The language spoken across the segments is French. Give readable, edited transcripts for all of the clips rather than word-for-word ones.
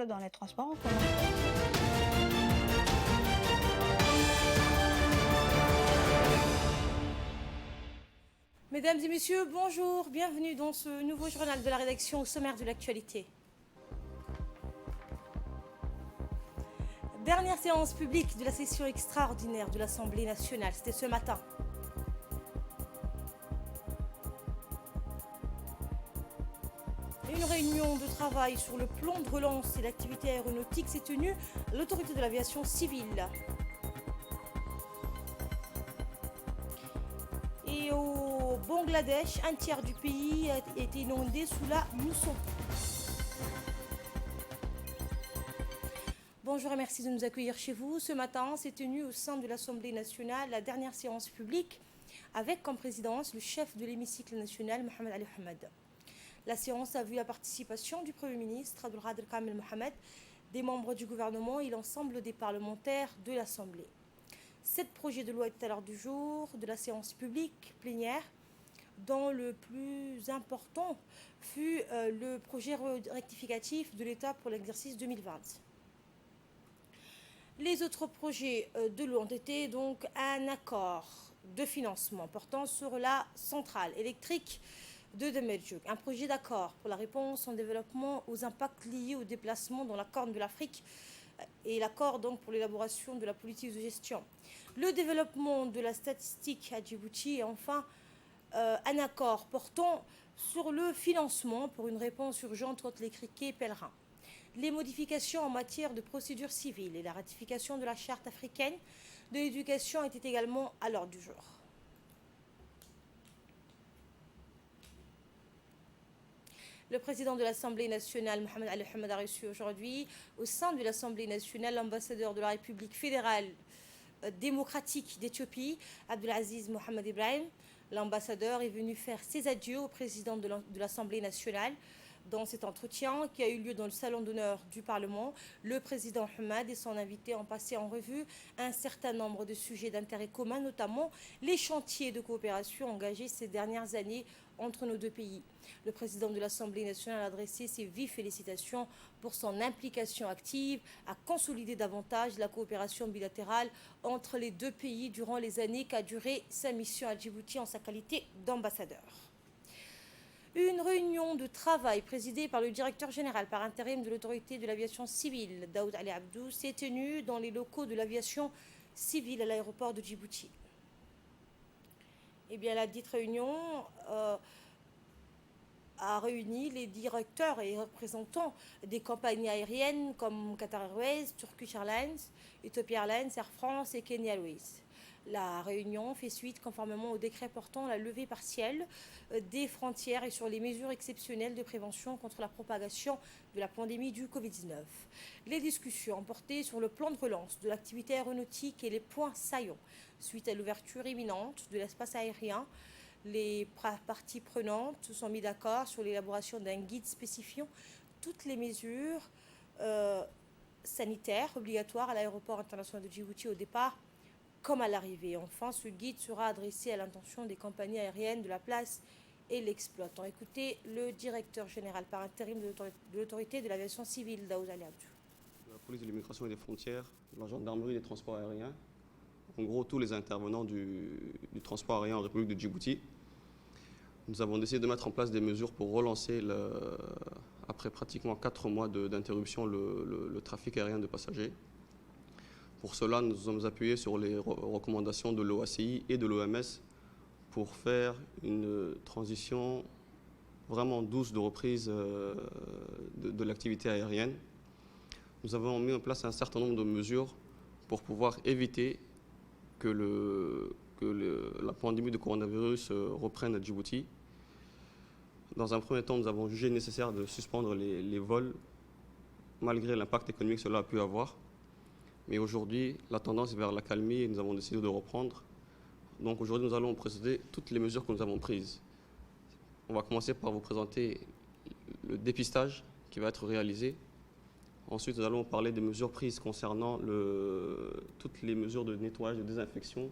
dans les transports en commun. Mesdames et messieurs, bonjour, bienvenue dans ce nouveau journal de la rédaction au sommaire de l'actualité. Dernière séance publique de la session extraordinaire de l'Assemblée nationale, c'était ce matin. Une réunion de travail sur le plan de relance et l'activité aéronautique s'est tenue à l'autorité de l'aviation civile. Et au Bangladesh, un tiers du pays a été inondé sous la mousson. Bonjour et merci de nous accueillir chez vous. Ce matin, s'est tenue au sein de l'Assemblée nationale la dernière séance publique avec comme présidence le chef de l'hémicycle national, Mohamed Ali Hamad. La séance a vu la participation du Premier ministre, Abdelkader Kamel Mohamed, des membres du gouvernement et l'ensemble des parlementaires de l'Assemblée. 7 projets de loi étaient à l'ordre du jour de la séance publique plénière, dont le plus important fut le projet rectificatif de l'État pour l'exercice 2020. Les autres projets de loi ont été donc un accord de financement portant sur la centrale électrique de Demerjuk, un projet d'accord pour la réponse en développement aux impacts liés au déplacement dans la Corne de l'Afrique et l'accord donc pour l'élaboration de la politique de gestion, le développement de la statistique à Djibouti et enfin un accord portant sur le financement pour une réponse urgente contre les criquets pèlerins. Les modifications en matière de procédure civile et la ratification de la charte africaine de l'éducation étaient également à l'ordre du jour. Le président de l'Assemblée nationale, Mohamed Ali Hamad, a reçu aujourd'hui au sein de l'Assemblée nationale l'ambassadeur de la République fédérale démocratique d'Éthiopie, Abdelaziz Mohamed Ibrahim. L'ambassadeur est venu faire ses adieux au président de l'Assemblée nationale. Dans cet entretien qui a eu lieu dans le salon d'honneur du Parlement, le président Hamad et son invité ont passé en revue un certain nombre de sujets d'intérêt commun, notamment les chantiers de coopération engagés ces dernières années entre nos deux pays. Le président de l'Assemblée nationale a adressé ses vives félicitations pour son implication active à consolider davantage la coopération bilatérale entre les deux pays durant les années qu'a duré sa mission à Djibouti en sa qualité d'ambassadeur. Une réunion de travail présidée par le directeur général par intérim de l'autorité de l'aviation civile, Daoud Ali Abdou, s'est tenue dans les locaux de l'aviation civile à l'aéroport de Djibouti. Eh bien, la dite réunion a réuni les directeurs et représentants des compagnies aériennes comme Qatar Airways, Turkish Airlines, Ethiopia Airlines, Air France et Kenya Airways. La réunion fait suite conformément au décret portant la levée partielle des frontières et sur les mesures exceptionnelles de prévention contre la propagation de la pandémie du Covid-19. Les discussions ont porté sur le plan de relance de l'activité aéronautique et les points saillants suite à l'ouverture imminente de l'espace aérien. Les parties prenantes se sont mis d'accord sur l'élaboration d'un guide spécifiant toutes les mesures sanitaires obligatoires à l'aéroport international de Djibouti au départ comme à l'arrivée. Enfin, ce guide sera adressé à l'intention des compagnies aériennes de la place et l'exploitant. Écoutez le directeur général par intérim de l'autorité de l'aviation civile, Daoud Ali Abdou. La police de l'immigration et des frontières, la gendarmerie des transports aériens, en gros tous les intervenants du transport aérien en République de Djibouti. Nous avons décidé de mettre en place des mesures pour relancer, après pratiquement 4 mois d'interruption, le trafic aérien de passagers. Pour cela, nous nous sommes appuyés sur les recommandations de l'OACI et de l'OMS pour faire une transition vraiment douce de reprise de l'activité aérienne. Nous avons mis en place un certain nombre de mesures pour pouvoir éviter que la pandémie de coronavirus reprenne à Djibouti. Dans un premier temps, nous avons jugé nécessaire de suspendre les vols malgré l'impact économique que cela a pu avoir. Mais aujourd'hui, la tendance est vers la calmie et nous avons décidé de reprendre. Donc aujourd'hui, nous allons vous présenter toutes les mesures que nous avons prises. On va commencer par vous présenter le dépistage qui va être réalisé. Ensuite, nous allons parler des mesures prises concernant toutes les mesures de nettoyage et de désinfection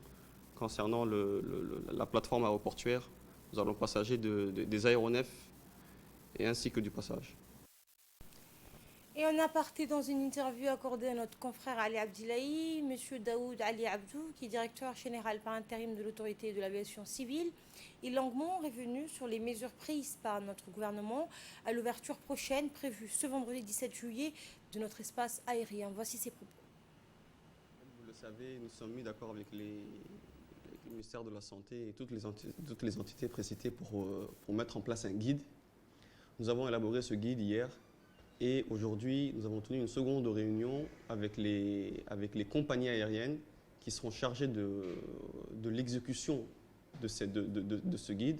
concernant la plateforme aéroportuaire. Nous allons passager des aéronefs et ainsi que du passage. Et en aparté, dans une interview accordée à notre confrère Ali Abdillahi, M. Daoud Ali Abdou, qui est directeur général par intérim de l'autorité de l'aviation civile, est longuement revenu sur les mesures prises par notre gouvernement à l'ouverture prochaine prévue ce vendredi 17 juillet de notre espace aérien. Voici ses propos. Comme vous le savez, nous sommes mis d'accord avec le ministère de la Santé et toutes les entités précitées pour mettre en place un guide. Nous avons élaboré ce guide hier. Et aujourd'hui, nous avons tenu une seconde réunion avec les compagnies aériennes qui seront chargées de l'exécution de ce guide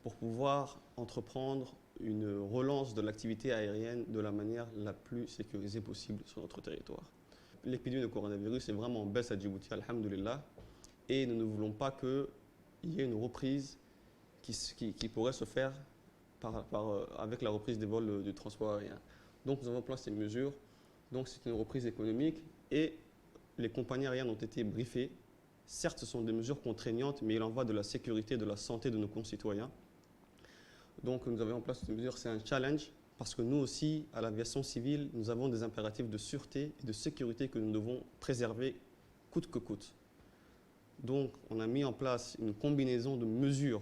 pour pouvoir entreprendre une relance de l'activité aérienne de la manière la plus sécurisée possible sur notre territoire. L'épidémie de coronavirus est vraiment en baisse à Djibouti, alhamdoulilah, et nous ne voulons pas qu'il y ait une reprise qui pourrait se faire avec la reprise des vols du transport aérien. Donc nous avons placé ces mesures. Donc c'est une reprise économique et les compagnies aériennes ont été briefées. Certes, ce sont des mesures contraignantes, mais il en va de la sécurité et de la santé de nos concitoyens. Donc nous avons en place ces mesures. C'est un challenge parce que nous aussi, à l'aviation civile, nous avons des impératifs de sûreté et de sécurité que nous devons préserver coûte que coûte. Donc on a mis en place une combinaison de mesures,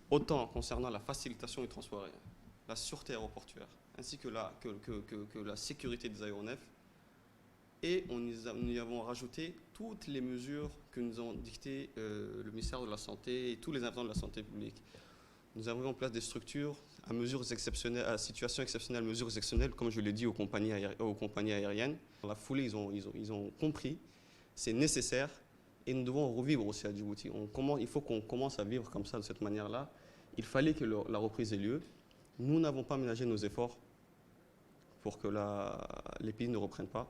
autant concernant la facilitation du transport aérien, la sûreté aéroportuaire, ainsi que la sécurité des aéronefs. Et nous y avons rajouté toutes les mesures que nous ont dictées le ministère de la Santé et tous les intervenants de la santé publique. Nous avons mis en place des structures à mesures exceptionnelles, à situations exceptionnelles, mesures exceptionnelles, comme je l'ai dit aux compagnies aériennes. Dans la foulée, ils ont compris, c'est nécessaire et nous devons revivre aussi à Djibouti. Il faut qu'on commence à vivre comme ça, de cette manière-là. Il fallait que la reprise ait lieu. Nous n'avons pas ménagé nos efforts pour que l'épidémie ne reprenne pas.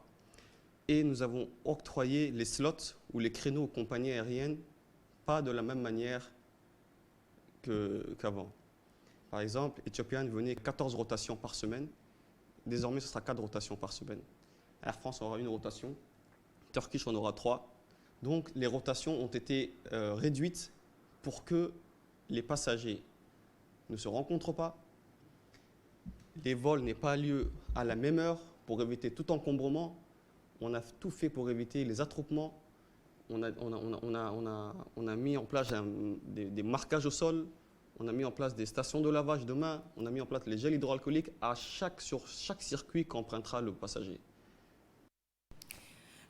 Et nous avons octroyé les slots ou les créneaux aux compagnies aériennes, pas de la même manière qu'avant. Par exemple, Ethiopian venait 14 rotations par semaine. Désormais, ce sera 4 rotations par semaine. Air France aura une rotation. Turkish en aura 3. Donc, les rotations ont été réduites pour que les passagers ne se rencontrent pas. Les vols n'aient pas lieu à la même heure pour éviter tout encombrement. On a tout fait pour éviter les attroupements. On a mis en place des marquages au sol. On a mis en place des stations de lavage de mains. On a mis en place les gels hydroalcooliques sur chaque circuit qu'empruntera le passager.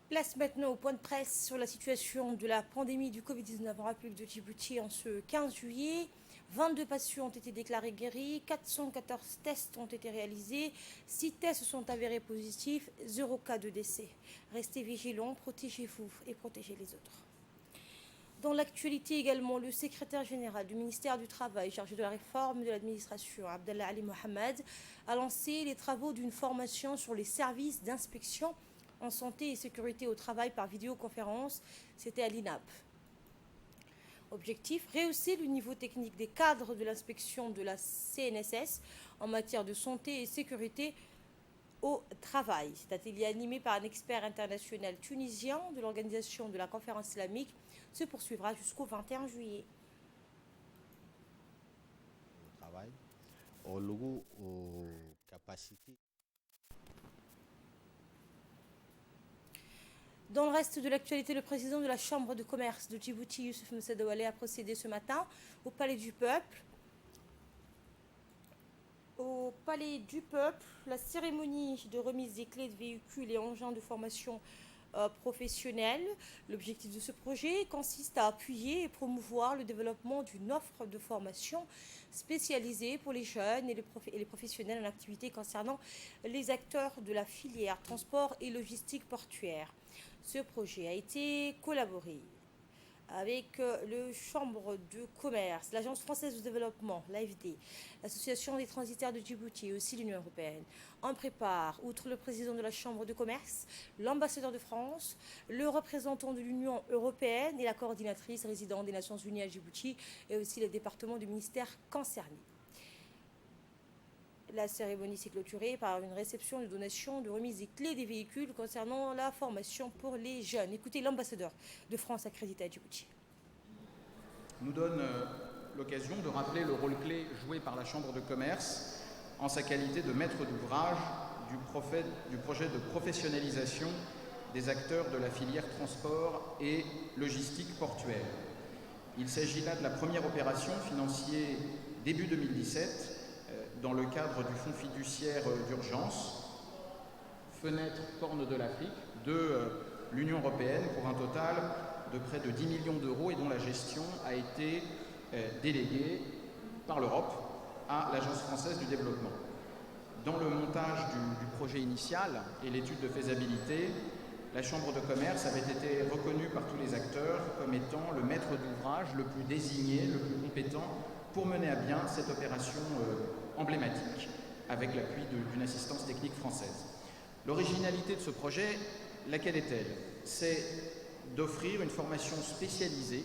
Place maintenant au point de presse sur la situation de la pandémie du Covid-19 en République de Djibouti en ce 15 juillet. 22 patients ont été déclarés guéris, 414 tests ont été réalisés, 6 tests sont avérés positifs, 0 cas de décès. Restez vigilants, protégez-vous et protégez les autres. Dans l'actualité également, le secrétaire général du ministère du Travail chargé de la réforme de l'administration, Abdallah Ali Mohamed, a lancé les travaux d'une formation sur les services d'inspection en santé et sécurité au travail par vidéoconférence. C'était à l'INAP. Objectif, rehausser le niveau technique des cadres de l'inspection de la CNSS en matière de santé et sécurité au travail. Cet atelier animé par un expert international tunisien de l'organisation de la conférence islamique se poursuivra jusqu'au 21 juillet. Au travail, au logo, aux capacités. Dans le reste de l'actualité, le président de la Chambre de commerce de Djibouti, Youssef Moussa-Doualé, a procédé ce matin au Palais du Peuple. Au Palais du Peuple, la cérémonie de remise des clés de véhicules et engins de formation professionnelle. L'objectif de ce projet consiste à appuyer et promouvoir le développement d'une offre de formation spécialisée pour les jeunes et les professionnels en activité concernant les acteurs de la filière transport et logistique portuaire. Ce projet a été collaboré avec le Chambre de commerce, l'Agence française de développement, l'AFD, l'Association des transitaires de Djibouti et aussi l'Union européenne. On prépare, outre le président de la Chambre de commerce, l'ambassadeur de France, le représentant de l'Union européenne et la coordinatrice résidente des Nations unies à Djibouti et aussi les départements du ministère concernés. La cérémonie s'est clôturée par une réception de donation de remise des clés des véhicules concernant la formation pour les jeunes. Écoutez l'ambassadeur de France accrédité à Djibouti. Nous donne l'occasion de rappeler le rôle clé joué par la Chambre de commerce en sa qualité de maître d'ouvrage du projet de professionnalisation des acteurs de la filière transport et logistique portuaire. Il s'agit là de la première opération financée début 2017 dans le cadre du fonds fiduciaire d'urgence Fenêtre Corne de l'Afrique de l'Union européenne pour un total de près de 10 millions d'euros et dont la gestion a été déléguée par l'Europe à l'Agence française du développement. Dans le montage du projet initial et l'étude de faisabilité, la Chambre de commerce avait été reconnue par tous les acteurs comme étant le maître d'ouvrage le plus désigné, le plus compétent pour mener à bien cette opération emblématique avec l'appui d'une assistance technique française. L'originalité de ce projet, laquelle est-elle? C'est d'offrir une formation spécialisée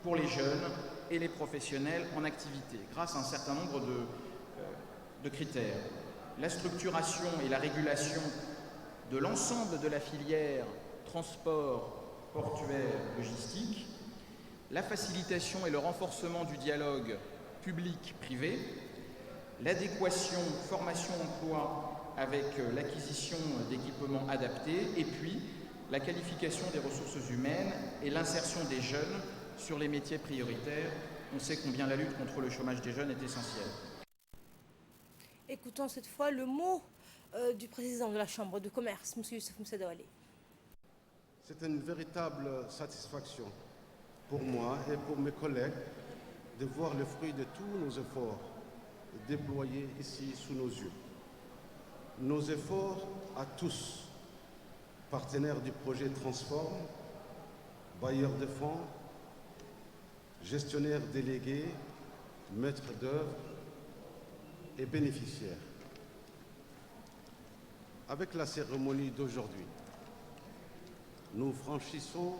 pour les jeunes et les professionnels en activité grâce à un certain nombre de critères. La structuration et la régulation de l'ensemble de la filière transport, portuaire, logistique, la facilitation et le renforcement du dialogue public-privé, l'adéquation formation-emploi avec l'acquisition d'équipements adaptés et puis la qualification des ressources humaines et l'insertion des jeunes sur les métiers prioritaires. On sait combien la lutte contre le chômage des jeunes est essentielle. Écoutons cette fois le mot du président de la Chambre de commerce, M. Youssef Moussadawali. C'est une véritable satisfaction pour moi et pour mes collègues de voir le fruit de tous nos efforts déployés ici sous nos yeux. Nos efforts à tous, partenaires du projet Transform, bailleurs de fonds, gestionnaires délégués, maîtres d'œuvre et bénéficiaires. Avec la cérémonie d'aujourd'hui, nous franchissons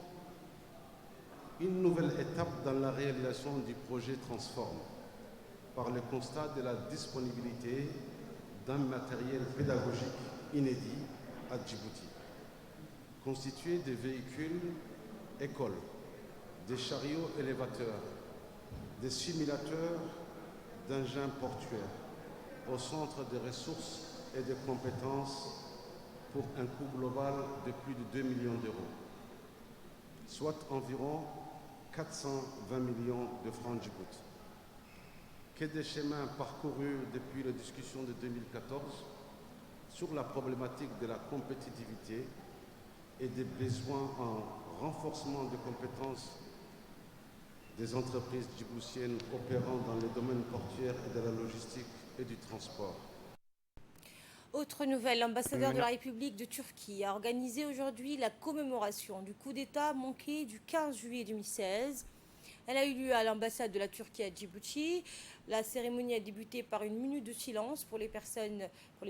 une nouvelle étape dans la réalisation du projet Transform par le constat de la disponibilité d'un matériel pédagogique inédit à Djibouti, constitué de véhicules écoles, des chariots élévateurs, des simulateurs d'engins portuaires au centre des ressources et des compétences pour un coût global de plus de 2 millions d'euros, soit environ 420 millions de francs Djibouti. Que des chemins parcourus depuis la discussion de 2014 sur la problématique de la compétitivité et des besoins en renforcement des compétences des entreprises djiboutiennes opérant dans les domaines portuaires et de la logistique et du transport. Autre nouvelle, l'ambassadeur de la République de Turquie a organisé aujourd'hui la commémoration du coup d'État manqué du 15 juillet 2016. Elle a eu lieu à l'ambassade de la Turquie à Djibouti. La cérémonie a débuté par une minute de silence pour les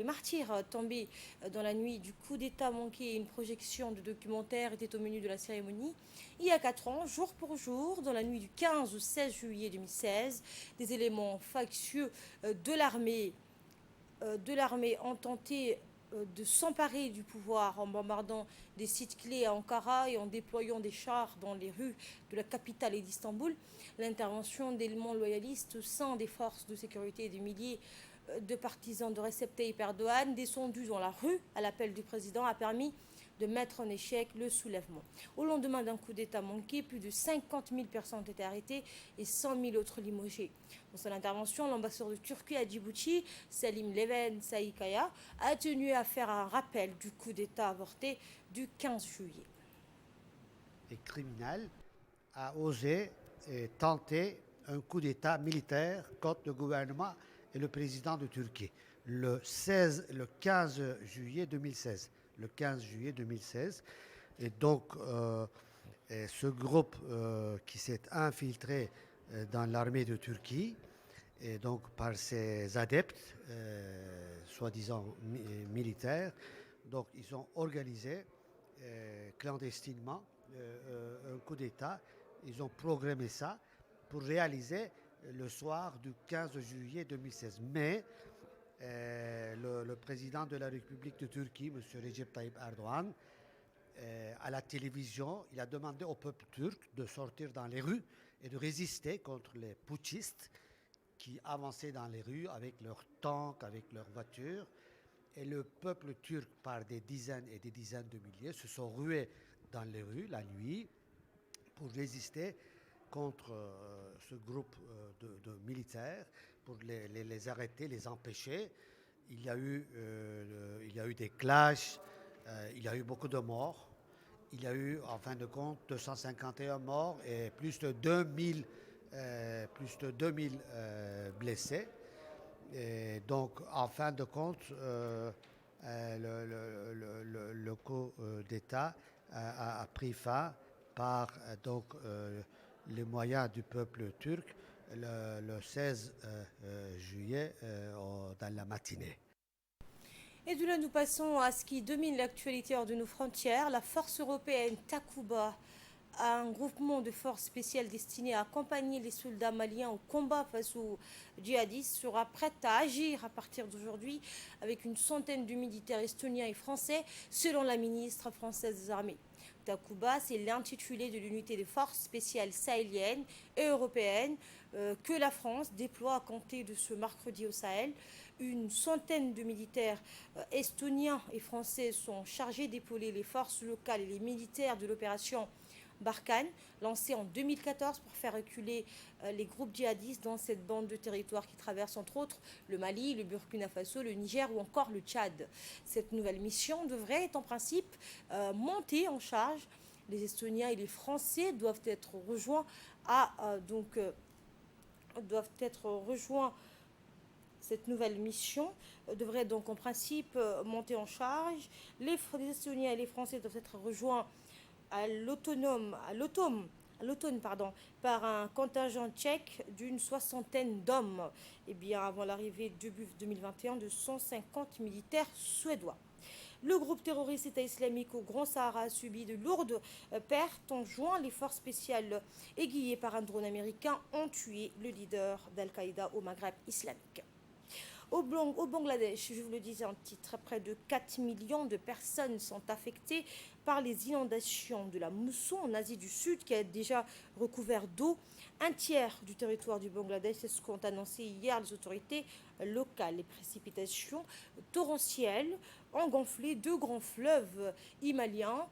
martyrs tombés dans la nuit du coup d'État manqué. Une projection de documentaire était au menu de la cérémonie. Il y a 4 ans, jour pour jour, dans la nuit du 15 au 16 juillet 2016, des éléments factieux de l'armée ont tenté de s'emparer du pouvoir en bombardant des sites clés à Ankara et en déployant des chars dans les rues de la capitale et d'Istanbul. L'intervention d'éléments loyalistes au sein des forces de sécurité et des milliers de partisans de Recep Tayyip Erdogan descendus dans la rue à l'appel du président a permis de mettre en échec le soulèvement. Au lendemain d'un coup d'État manqué, plus de 50 000 personnes ont été arrêtées et 100 000 autres limogées. Dans son intervention, l'ambassadeur de Turquie à Djibouti, Salim Leven Saïkaya, a tenu à faire un rappel du coup d'État avorté du 15 juillet. Les criminels a osé tenter un coup d'État militaire contre le gouvernement et le président de Turquie le 15 juillet 2016. Le 15 juillet 2016. Et donc, ce groupe qui s'est infiltré dans l'armée de Turquie, et donc par ses adeptes, soi-disant militaires, donc ils ont organisé clandestinement un coup d'État. Ils ont programmé ça pour réaliser le soir du 15 juillet 2016. Mais le président de la République de Turquie, M. Recep Tayyip Erdogan, à la télévision, il a demandé au peuple turc de sortir dans les rues et de résister contre les putschistes qui avançaient dans les rues avec leurs tanks, avec leurs voitures. et le peuple turc, par des dizaines et des dizaines de milliers, se sont rués dans les rues la nuit pour résister contre ce groupe de militaires, pour les arrêter, les empêcher. Il y a eu des clashs, il y a eu beaucoup de morts. Il y a eu, en fin de compte, 251 morts et plus de 2000 blessés. Et donc, en fin de compte, le coup d'État a pris fin par les moyens du peuple turc le 16 juillet dans la matinée. Et de là, nous passons à ce qui domine l'actualité hors de nos frontières. La force européenne Takuba, un groupement de forces spéciales destiné à accompagner les soldats maliens au combat face aux djihadistes, sera prête à agir à partir d'aujourd'hui avec une centaine de militaires estoniens et français, selon la ministre française des armées. Takuba, c'est l'intitulé de l'unité des forces spéciales sahéliennes et européennes que la France déploie à compter de ce mercredi au Sahel. Une centaine de militaires estoniens et français sont chargés d'épauler les forces locales et les militaires de l'opération Barkhane, lancée en 2014 pour faire reculer les groupes djihadistes dans cette bande de territoire qui traverse entre autres le Mali, le Burkina Faso, le Niger ou encore le Tchad. Cette nouvelle mission devrait en principe monter en charge. Les Estoniens et les Français doivent être rejoints cette nouvelle mission devrait donc en principe monter en charge. Les Estoniens et les Français doivent être rejoints à l'automne par un contingent tchèque d'une soixantaine d'hommes. Et bien avant l'arrivée début 2021 de 150 militaires suédois. Le groupe terroriste État islamique au Grand Sahara a subi de lourdes pertes. En juin, les forces spéciales aiguillées par un drone américain ont tué le leader d'Al-Qaïda au Maghreb islamique. Au Bangladesh, je vous le disais en titre, près de 4 millions de personnes sont affectées par les inondations de la mousson en Asie du Sud qui a déjà recouvert d'eau un tiers du territoire du Bangladesh. C'est ce qu'ont annoncé hier les autorités locales. Les précipitations torrentielles ont gonflé deux grands fleuves himalayens,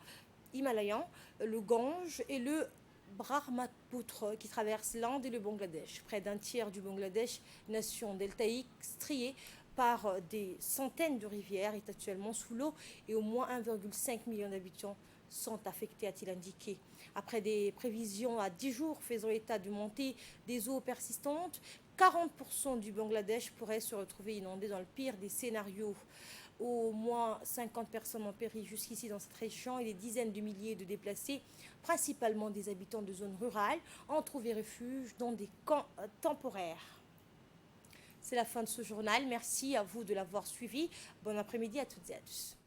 le Gange et le Brahmaputra, qui traverse l'Inde et le Bangladesh. Près d'un tiers du Bangladesh, nation deltaïque striée par des centaines de rivières, est actuellement sous l'eau et au moins 1,5 million d'habitants sont affectés, a-t-il indiqué. Après des prévisions à 10 jours faisant état de montée des eaux persistantes, 40% du Bangladesh pourrait se retrouver inondé dans le pire des scénarios. Au moins 50 personnes ont péri jusqu'ici dans cette région et des dizaines de milliers de déplacés, principalement des habitants de zones rurales, ont trouvé refuge dans des camps temporaires. C'est la fin de ce journal. Merci à vous de l'avoir suivi. Bon après-midi à toutes et à tous.